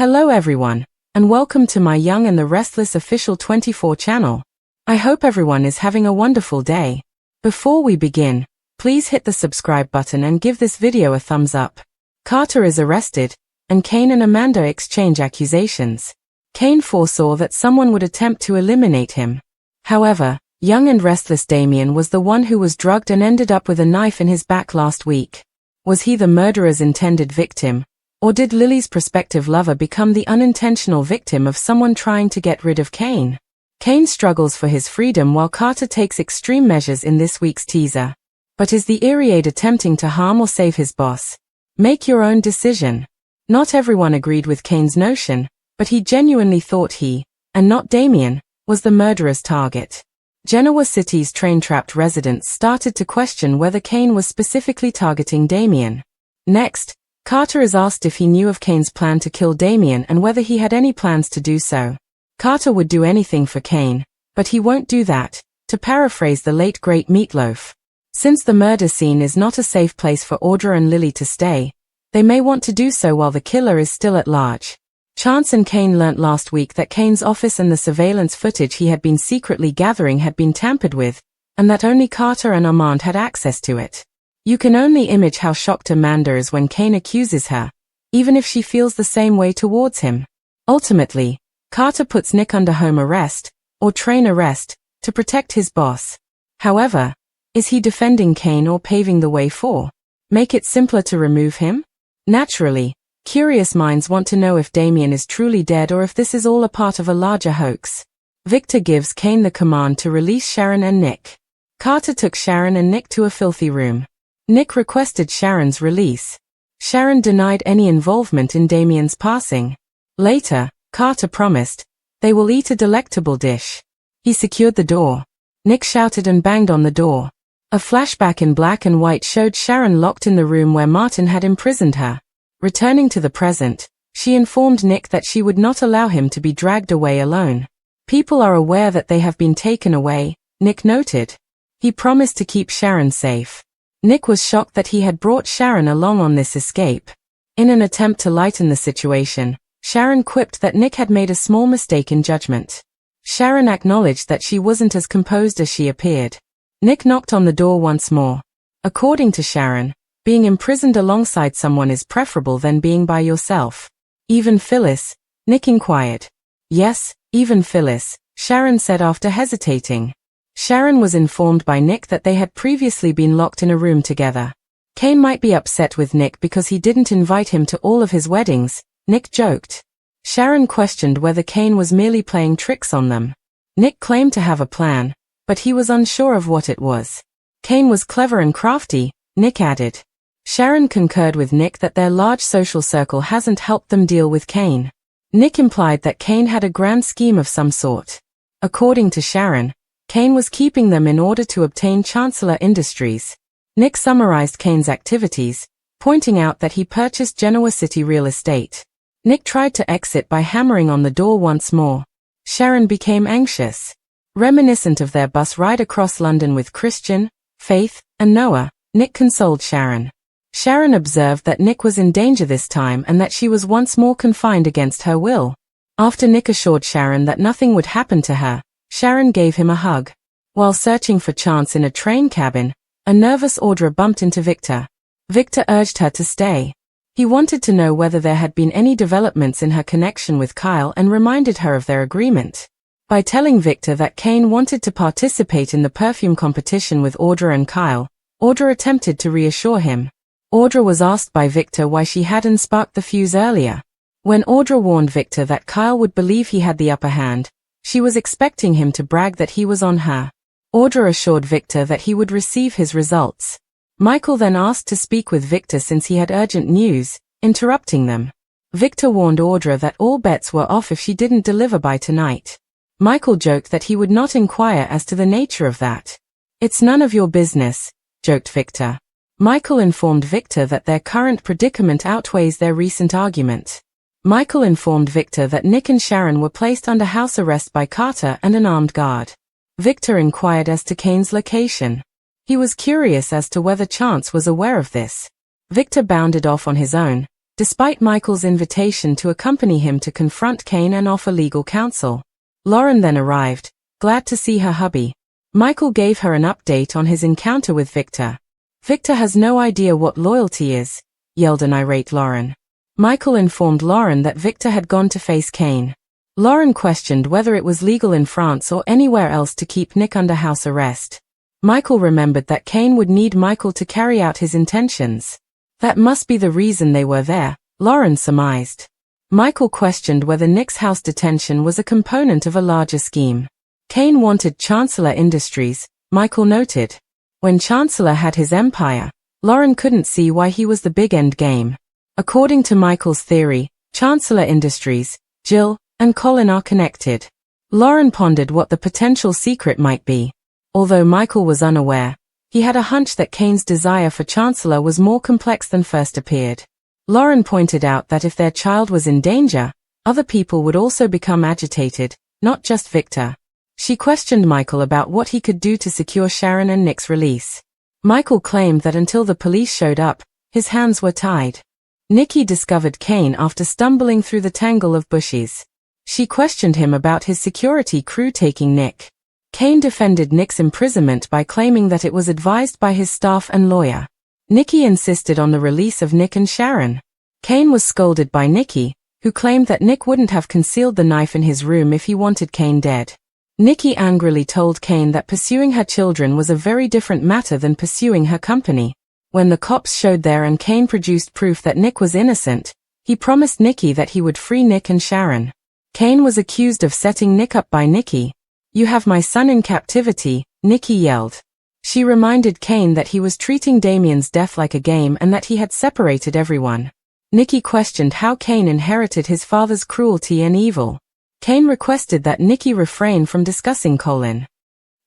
Hello everyone, and welcome to my Young and the Restless official 24 channel. I hope everyone is having a wonderful day. Before we begin, please hit the subscribe button and give this video a thumbs up. Carter is arrested, and Kane and Amanda exchange accusations. Kane foresaw that someone would attempt to eliminate him. However, young and restless Damien was the one who was drugged and ended up with a knife in his back last week. Was he the murderer's intended victim? Or did Lily's prospective lover become the unintentional victim of someone trying to get rid of Kane? Kane struggles for his freedom while Carter takes extreme measures in this week's teaser. But is the Iriade attempting to harm or save his boss? Make your own decision. Not everyone agreed with Kane's notion, but he genuinely thought he, and not Damien, was the murderer's target. Genoa City's train-trapped residents started to question whether Kane was specifically targeting Damien. Next, Carter is asked if he knew of Kane's plan to kill Damien and whether he had any plans to do so. Carter would do anything for Kane, but he won't do that, to paraphrase the late great Meatloaf. Since the murder scene is not a safe place for Audra and Lily to stay, they may want to do so while the killer is still at large. Chance and Kane learnt last week that Kane's office and the surveillance footage he had been secretly gathering had been tampered with, and that only Carter and Armand had access to it. You can only imagine how shocked Amanda is when Kane accuses her, even if she feels the same way towards him. Ultimately, Carter puts Nick under home arrest, or train arrest, to protect his boss. However, is he defending Kane or paving the way for? Make it simpler to remove him? Naturally, curious minds want to know if Damien is truly dead or if this is all a part of a larger hoax. Victor gives Kane the command to release Sharon and Nick. Carter took Sharon and Nick to a filthy room. Nick requested Sharon's release. Sharon denied any involvement in Damien's passing. Later, Carter promised, they will eat a delectable dish. He secured the door. Nick shouted and banged on the door. A flashback in black and white showed Sharon locked in the room where Martin had imprisoned her. Returning to the present, she informed Nick that she would not allow him to be dragged away alone. People are aware that they have been taken away, Nick noted. He promised to keep Sharon safe. Nick was shocked that he had brought Sharon along on this escape. In an attempt to lighten the situation, Sharon quipped that Nick had made a small mistake in judgment. Sharon acknowledged that she wasn't as composed as she appeared. Nick knocked on the door once more. According to Sharon, being imprisoned alongside someone is preferable than being by yourself. Even Phyllis? Nick inquired. Yes, even Phyllis, Sharon said after hesitating. Sharon was informed by Nick that they had previously been locked in a room together. Kane might be upset with Nick because he didn't invite him to all of his weddings, Nick joked. Sharon questioned whether Kane was merely playing tricks on them. Nick claimed to have a plan, but he was unsure of what it was. Kane was clever and crafty, Nick added. Sharon concurred with Nick that their large social circle hasn't helped them deal with Kane. Nick implied that Kane had a grand scheme of some sort. According to Sharon, Kane was keeping them in order to obtain Chancellor Industries. Nick summarized Kane's activities, pointing out that he purchased Genoa City real estate. Nick tried to exit by hammering on the door once more. Sharon became anxious. Reminiscent of their bus ride across London with Christian, Faith, and Noah, Nick consoled Sharon. Sharon observed that Nick was in danger this time and that she was once more confined against her will. After Nick assured Sharon that nothing would happen to her, Sharon gave him a hug. While searching for Chance in a train cabin, a nervous Audra bumped into Victor. Victor urged her to stay. He wanted to know whether there had been any developments in her connection with Kyle and reminded her of their agreement. By telling Victor that Kane wanted to participate in the perfume competition with Audra and Kyle, Audra attempted to reassure him. Audra was asked by Victor why she hadn't sparked the fuse earlier. When Audra warned Victor that Kyle would believe he had the upper hand, she was expecting him to brag that he was on her. Audra assured Victor that he would receive his results. Michael then asked to speak with Victor since he had urgent news, interrupting them. Victor warned Audra that all bets were off if she didn't deliver by tonight. Michael joked that he would not inquire as to the nature of that. It's none of your business, joked Victor. Michael informed Victor that their current predicament outweighs their recent argument. Michael informed Victor that Nick and Sharon were placed under house arrest by Carter and an armed guard. Victor inquired as to Kane's location. He was curious as to whether Chance was aware of this. Victor bounded off on his own, despite Michael's invitation to accompany him to confront Kane and offer legal counsel. Lauren then arrived, glad to see her hubby. Michael gave her an update on his encounter with Victor. "Victor has no idea what loyalty is," yelled an irate Lauren. Michael informed Lauren that Victor had gone to face Kane. Lauren questioned whether it was legal in France or anywhere else to keep Nick under house arrest. Michael remembered that Kane would need Michael to carry out his intentions. That must be the reason they were there, Lauren surmised. Michael questioned whether Nick's house detention was a component of a larger scheme. Kane wanted Chancellor Industries, Michael noted. When Chancellor had his empire, Lauren couldn't see why he was the big end game. According to Michael's theory, Chancellor Industries, Jill, and Colin are connected. Lauren pondered what the potential secret might be. Although Michael was unaware, he had a hunch that Kane's desire for Chancellor was more complex than first appeared. Lauren pointed out that if their child was in danger, other people would also become agitated, not just Victor. She questioned Michael about what he could do to secure Sharon and Nick's release. Michael claimed that until the police showed up, his hands were tied. Nikki discovered Kane after stumbling through the tangle of bushes. She questioned him about his security crew taking Nick. Kane defended Nick's imprisonment by claiming that it was advised by his staff and lawyer. Nikki insisted on the release of Nick and Sharon. Kane was scolded by Nikki, who claimed that Nick wouldn't have concealed the knife in his room if he wanted Kane dead. Nikki angrily told Kane that pursuing her children was a very different matter than pursuing her company. When the cops showed there and Kane produced proof that Nick was innocent, he promised Nikki that he would free Nick and Sharon. Kane was accused of setting Nick up by Nikki. "You have my son in captivity," Nikki yelled. She reminded Kane that he was treating Damien's death like a game and that he had separated everyone. Nikki questioned how Kane inherited his father's cruelty and evil. Kane requested that Nikki refrain from discussing Colin.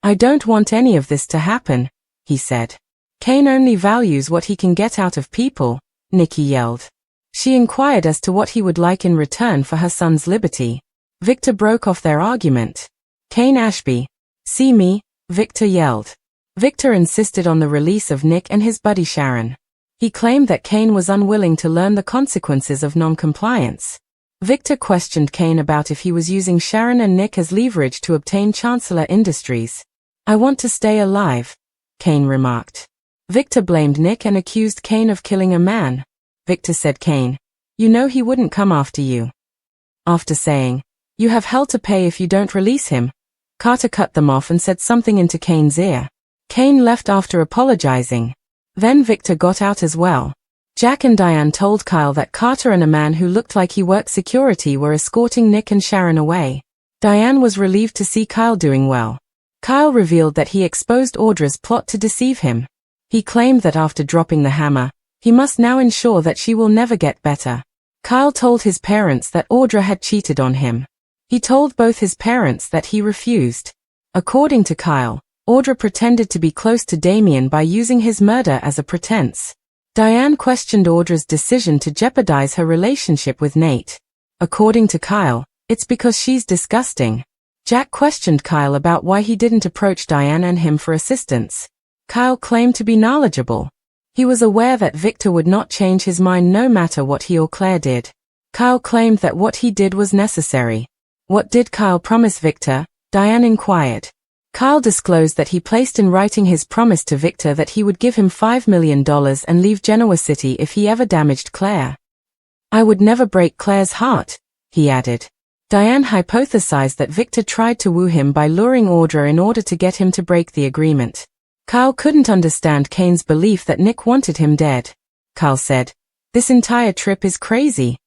"I don't want any of this to happen," he said. "Kane only values what he can get out of people," Nikki yelled. She inquired as to what he would like in return for her son's liberty. Victor broke off their argument. "Kane Ashby. See me," Victor yelled. Victor insisted on the release of Nick and his buddy Sharon. He claimed that Kane was unwilling to learn the consequences of non-compliance. Victor questioned Kane about if he was using Sharon and Nick as leverage to obtain Chancellor Industries. "I want to stay alive," Kane remarked. Victor blamed Nick and accused Kane of killing a man. Victor said, "Kane, you know he wouldn't come after you." After saying, "You have hell to pay if you don't release him," Carter cut them off and said something into Kane's ear. Kane left after apologizing. Then Victor got out as well. Jack and Diane told Kyle that Carter and a man who looked like he worked security were escorting Nick and Sharon away. Diane was relieved to see Kyle doing well. Kyle revealed that he exposed Audra's plot to deceive him. He claimed that after dropping the hammer, he must now ensure that she will never get better. Kyle told his parents that Audra had cheated on him. He told both his parents that he refused. According to Kyle, Audra pretended to be close to Damien by using his murder as a pretense. Diane questioned Audra's decision to jeopardize her relationship with Nate. According to Kyle, it's because she's disgusting. Jack questioned Kyle about why he didn't approach Diane and him for assistance. Kyle claimed to be knowledgeable. He was aware that Victor would not change his mind no matter what he or Claire did. Kyle claimed that what he did was necessary. "What did Kyle promise Victor?" Diane inquired. Kyle disclosed that he placed in writing his promise to Victor that he would give him $5 million and leave Genoa City if he ever damaged Claire. "I would never break Claire's heart," he added. Diane hypothesized that Victor tried to woo him by luring Audra in order to get him to break the agreement. Kyle couldn't understand Kane's belief that Nick wanted him dead. Kyle said, "This entire trip is crazy."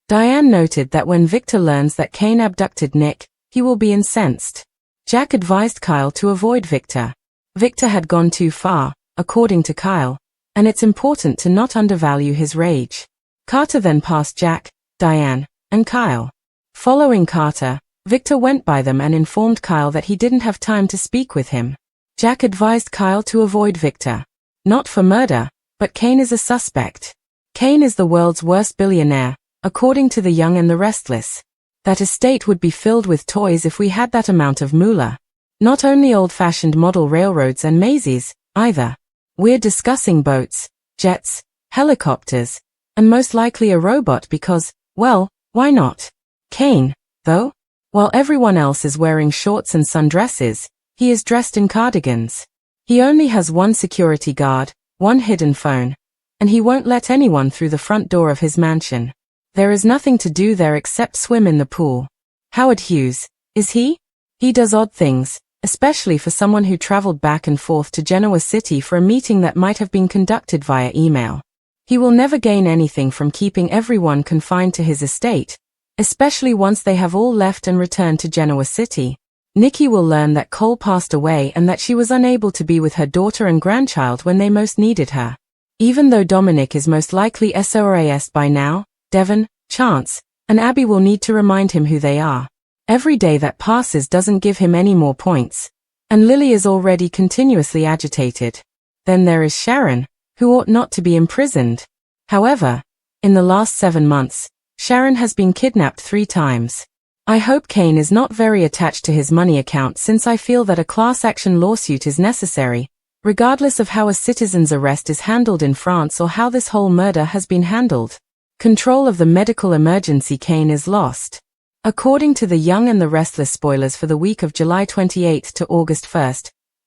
Diane noted that when Victor learns that Kane abducted Nick, he will be incensed. Jack advised Kyle to avoid Victor. Victor had gone too far, according to Kyle, and it's important to not undervalue his rage. Carter then passed Jack, Diane, and Kyle. Following Carter, Victor went by them and informed Kyle that he didn't have time to speak with him. Jack advised Kyle to avoid Victor. Not for murder, but Kane is a suspect. Kane is the world's worst billionaire, according to the Young and the Restless. That estate would be filled with toys if we had that amount of moolah. Not only old-fashioned model railroads and mazes, either. We're discussing boats, jets, helicopters, And most likely a robot because, well, why not? Kane, though? While everyone else is wearing shorts and sundresses, he is dressed in cardigans. He only has one security guard, one hidden phone, and he won't let anyone through the front door of his mansion. There is nothing to do there except swim in the pool. Howard Hughes, is he? He does odd things, especially for someone who traveled back and forth to Genoa City for a meeting that might have been conducted via email. He will never gain anything from keeping everyone confined to his estate, especially once they have all left and returned to Genoa City. Nikki will learn that Cole passed away and that she was unable to be with her daughter and grandchild when they most needed her. Even though Dominic is most likely SORAS by now, Devon, Chance, and Abby will need to remind him who they are. Every day that passes doesn't give him any more points, and Lily is already continuously agitated. Then there is Sharon, who ought not to be imprisoned. However, in the last 7 months, Sharon has been kidnapped 3 times. I hope Kane is not very attached to his money account since I feel that a class action lawsuit is necessary, regardless of how a citizen's arrest is handled in France or how this whole murder has been handled. Control of the medical emergency. Kane is lost. According to the Young and the Restless spoilers for the week of July 28 to August 1,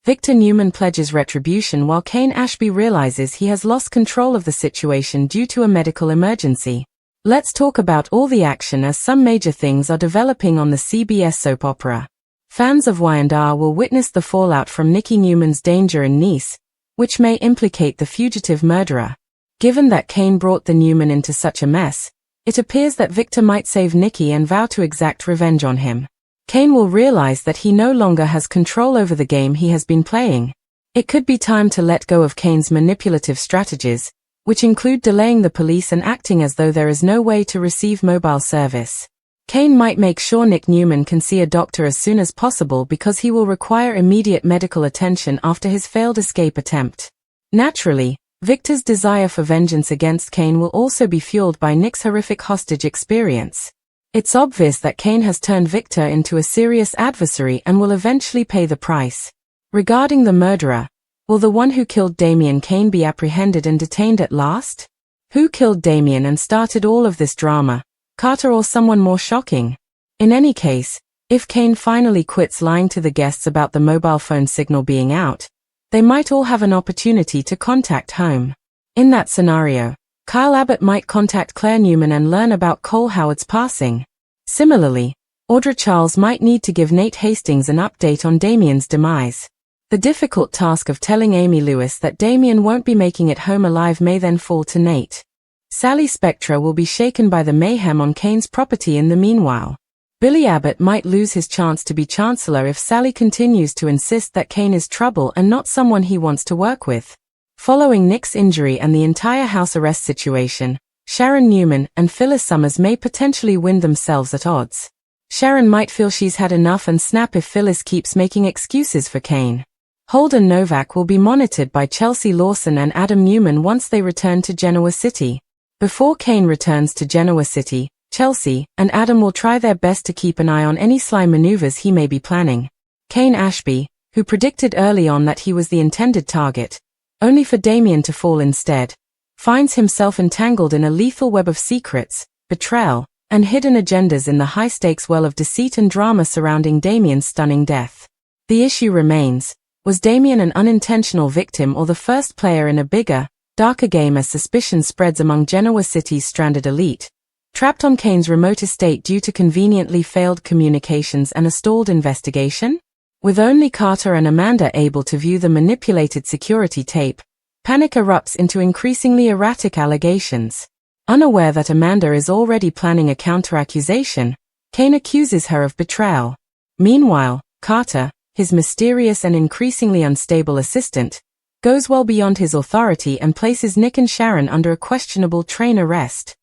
Victor Newman pledges retribution while Kane Ashby realizes he has lost control of the situation due to a medical emergency. Let's talk about all the action as some major things are developing on the CBS soap opera. Fans of Y&R will witness the fallout from Nikki Newman's danger in Nice, which may implicate the fugitive murderer. Given that Kane brought the Newman into such a mess, it appears that Victor might save Nikki and vow to exact revenge on him. Kane will realize that he no longer has control over the game he has been playing. It could be time to let go of Kane's manipulative strategies, which include delaying the police and acting as though there is no way to receive mobile service. Kane might make sure Nick Newman can see a doctor as soon as possible because he will require immediate medical attention after his failed escape attempt. Naturally, Victor's desire for vengeance against Kane will also be fueled by Nick's horrific hostage experience. It's obvious that Kane has turned Victor into a serious adversary and will eventually pay the price. Regarding the murderer, will the one who killed Damien Kane be apprehended and detained at last? Who killed Damien and started all of this drama, Carter or someone more shocking? In any case, if Kane finally quits lying to the guests about the mobile phone signal being out, they might all have an opportunity to contact home. In that scenario, Kyle Abbott might contact Claire Newman and learn about Cole Howard's passing. Similarly, Audra Charles might need to give Nate Hastings an update on Damien's demise. The difficult task of telling Amy Lewis that Damien won't be making it home alive may then fall to Nate. Sally Spectra will be shaken by the mayhem on Kane's property in the meanwhile. Billy Abbott might lose his chance to be Chancellor if Sally continues to insist that Kane is trouble and not someone he wants to work with. Following Nick's injury and the entire house arrest situation, Sharon Newman and Phyllis Summers may potentially win themselves at odds. Sharon might feel she's had enough and snap if Phyllis keeps making excuses for Kane. Holden Novak will be monitored by Chelsea Lawson and Adam Newman once they return to Genoa City. Before Kane returns to Genoa City, Chelsea and Adam will try their best to keep an eye on any sly maneuvers he may be planning. Kane Ashby, who predicted early on that he was the intended target, only for Damien to fall instead, finds himself entangled in a lethal web of secrets, betrayal, and hidden agendas in the high-stakes well of deceit and drama surrounding Damien's stunning death. The issue remains, was Damien an unintentional victim or the first player in a bigger, darker game as suspicion spreads among Genoa City's stranded elite, trapped on Kane's remote estate due to conveniently failed communications and a stalled investigation? With only Carter and Amanda able to view the manipulated security tape, panic erupts into increasingly erratic allegations. Unaware that Amanda is already planning a counter-accusation, Kane accuses her of betrayal. Meanwhile, Carter, his mysterious and increasingly unstable assistant, goes well beyond his authority and places Nick and Sharon under a questionable train arrest.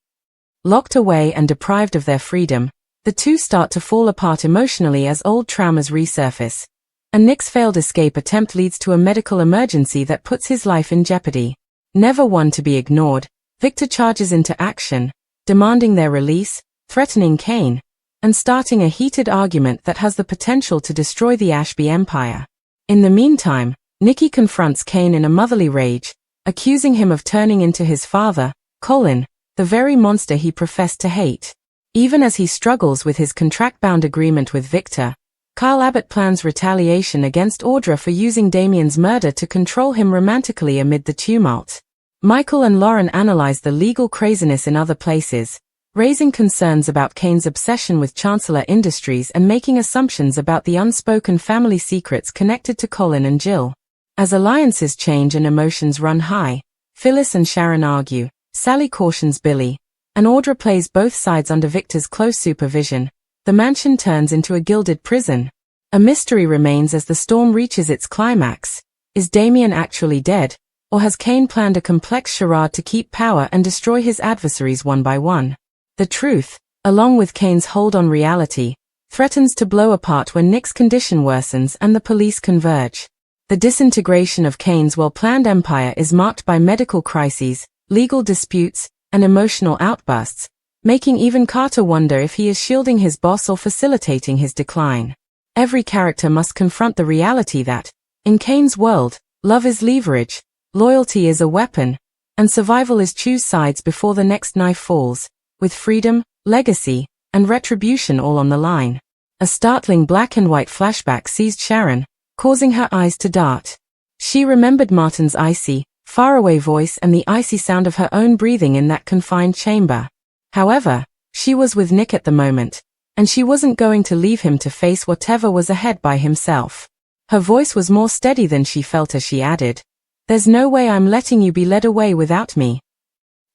Locked away and deprived of their freedom, the two start to fall apart emotionally as old traumas resurface, and Nick's failed escape attempt leads to a medical emergency that puts his life in jeopardy. Never one to be ignored, Victor charges into action, demanding their release, threatening Kane, and starting a heated argument that has the potential to destroy the Ashby Empire. In the meantime, Nikki confronts Kane in a motherly rage, accusing him of turning into his father, Colin, the very monster he professed to hate. Even as he struggles with his contract-bound agreement with Victor, Kyle Abbott plans retaliation against Audra for using Damien's murder to control him romantically amid the tumult. Michael and Lauren analyze the legal craziness in other places, raising concerns about Kane's obsession with Chancellor Industries and making assumptions about the unspoken family secrets connected to Colin and Jill. As alliances change and emotions run high, Phyllis and Sharon argue, Sally cautions Billy, and Audra plays both sides under Victor's close supervision. The mansion turns into a gilded prison. A mystery remains as the storm reaches its climax. Is Damien actually dead, or has Kane planned a complex charade to keep power and destroy his adversaries one by one? The truth, along with Kane's hold on reality, threatens to blow apart when Nick's condition worsens and the police converge. The disintegration of Kane's well-planned empire is marked by medical crises, legal disputes, and emotional outbursts, making even Carter wonder if he is shielding his boss or facilitating his decline. Every character must confront the reality that, in Kane's world, love is leverage, loyalty is a weapon, and survival is choose sides before the next knife falls, with freedom, legacy, and retribution all on the line. A startling black-and-white flashback seized Sharon, causing her eyes to dart. She remembered Martin's icy, faraway voice and the icy sound of her own breathing in that confined chamber. However, she was with Nick at the moment, and she wasn't going to leave him to face whatever was ahead by himself. Her voice was more steady than she felt as she added, "There's no way I'm letting you be led away without me."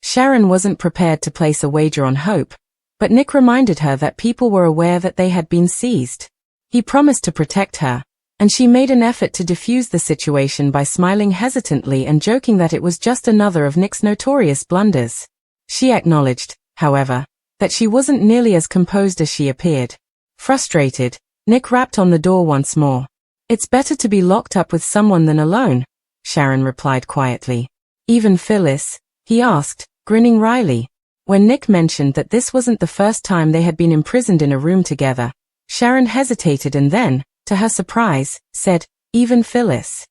Sharon wasn't prepared to place a wager on hope, but Nick reminded her that people were aware that they had been seized. He promised to protect her, and she made an effort to defuse the situation by smiling hesitantly and joking that it was just another of Nick's notorious blunders. She acknowledged, however, that she wasn't nearly as composed as she appeared. Frustrated, Nick rapped on the door once more. "It's better to be locked up with someone than alone," Sharon replied quietly. "Even Phyllis?" he asked, grinning wryly. When Nick mentioned that this wasn't the first time they had been imprisoned in a room together, Sharon hesitated and then, to her surprise, said, "Even Phyllis."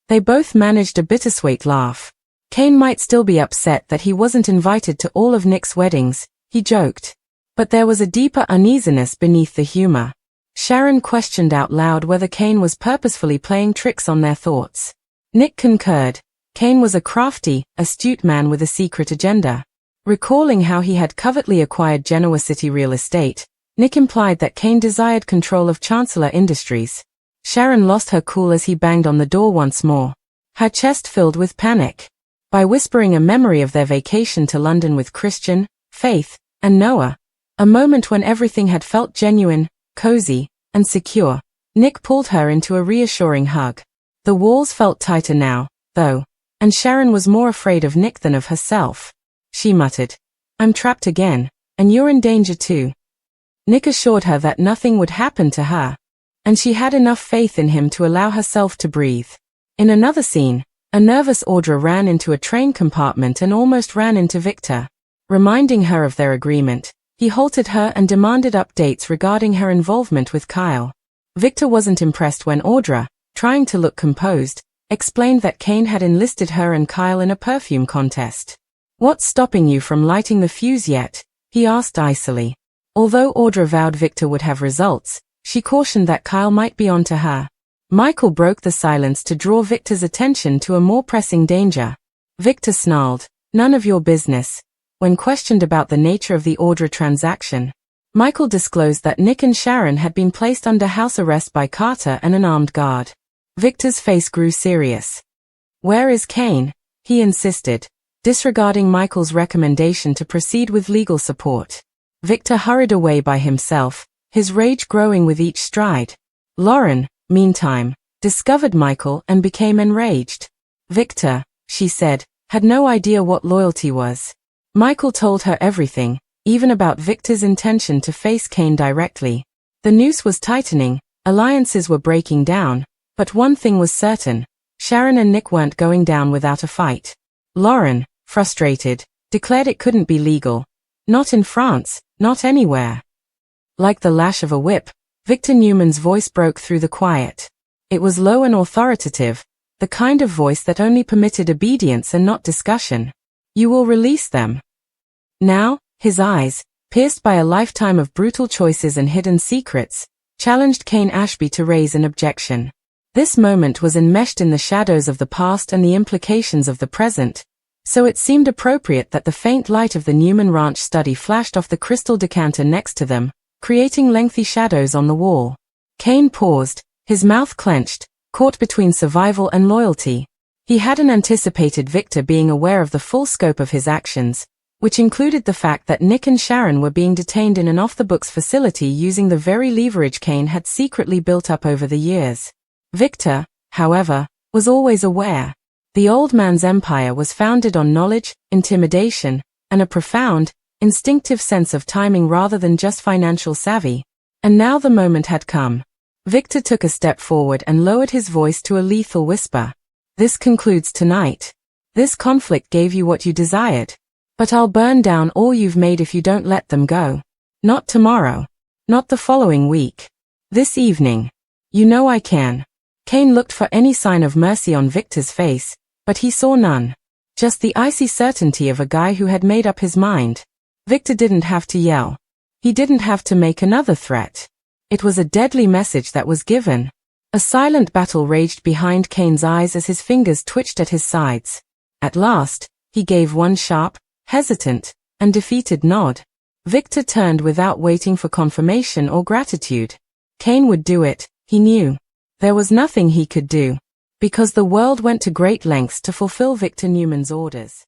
They both managed a bittersweet laugh. Kane might still be upset that he wasn't invited to all of Nick's weddings, he joked. But there was a deeper uneasiness beneath the humor. Sharon questioned out loud whether Kane was purposefully playing tricks on their thoughts. Nick concurred. Kane was a crafty, astute man with a secret agenda. Recalling how he had covertly acquired Genoa City real estate, Nick implied that Kane desired control of Chancellor Industries. Sharon lost her cool as he banged on the door once more. Her chest filled with panic. By whispering a memory of their vacation to London with Christian, Faith, and Noah, a moment when everything had felt genuine, cozy, and secure, Nick pulled her into a reassuring hug. The walls felt tighter now, though, and Sharon was more afraid of Nick than of herself. She muttered, "I'm trapped again, and you're in danger too." Nick assured her that nothing would happen to her, and she had enough faith in him to allow herself to breathe. In another scene, a nervous Audra ran into a train compartment and almost ran into Victor. Reminding her of their agreement, he halted her and demanded updates regarding her involvement with Kyle. Victor wasn't impressed when Audra, trying to look composed, explained that Kane had enlisted her and Kyle in a perfume contest. "What's stopping you from lighting the fuse yet?" he asked icily. Although Audra vowed Victor would have results, she cautioned that Kyle might be onto her. Michael broke the silence to draw Victor's attention to a more pressing danger. Victor snarled, "None of your business." When questioned about the nature of the Audra transaction, Michael disclosed that Nick and Sharon had been placed under house arrest by Carter and an armed guard. Victor's face grew serious. "Where is Kane?" he insisted, disregarding Michael's recommendation to proceed with legal support. Victor hurried away by himself, his rage growing with each stride. Lauren, meantime, discovered Michael and became enraged. Victor, she said, had no idea what loyalty was. Michael told her everything, even about Victor's intention to face Kane directly. The noose was tightening, alliances were breaking down, but one thing was certain, Sharon and Nick weren't going down without a fight. Lauren, frustrated, declared it couldn't be legal. Not in France, not anywhere. Like the lash of a whip, Victor Newman's voice broke through the quiet. It was low and authoritative, the kind of voice that only permitted obedience and not discussion. "You will release them." Now, his eyes, pierced by a lifetime of brutal choices and hidden secrets, challenged Cain Ashby to raise an objection. This moment was enmeshed in the shadows of the past and the implications of the present, so it seemed appropriate that the faint light of the Newman Ranch study flashed off the crystal decanter next to them, creating lengthy shadows on the wall. Cain paused, his mouth clenched, caught between survival and loyalty. He hadn't anticipated Victor being aware of the full scope of his actions, which included the fact that Nick and Sharon were being detained in an off-the-books facility using the very leverage Cain had secretly built up over the years. Victor, however, was always aware. The old man's empire was founded on knowledge, intimidation, and a profound, instinctive sense of timing rather than just financial savvy. And now the moment had come. Victor took a step forward and lowered his voice to a lethal whisper. This concludes tonight. This conflict gave you what you desired. But I'll burn down all you've made if you don't let them go. Not tomorrow. Not the following week. This evening. You know I can. Cain looked for any sign of mercy on Victor's face, but he saw none. Just the icy certainty of a guy who had made up his mind. Victor didn't have to yell. He didn't have to make another threat. It was a deadly message that was given. A silent battle raged behind Cain's eyes as his fingers twitched at his sides. At last, he gave one sharp, hesitant, and defeated nod. Victor turned without waiting for confirmation or gratitude. Cain would do it, he knew. There was nothing he could do, because the world went to great lengths to fulfill Victor Newman's orders.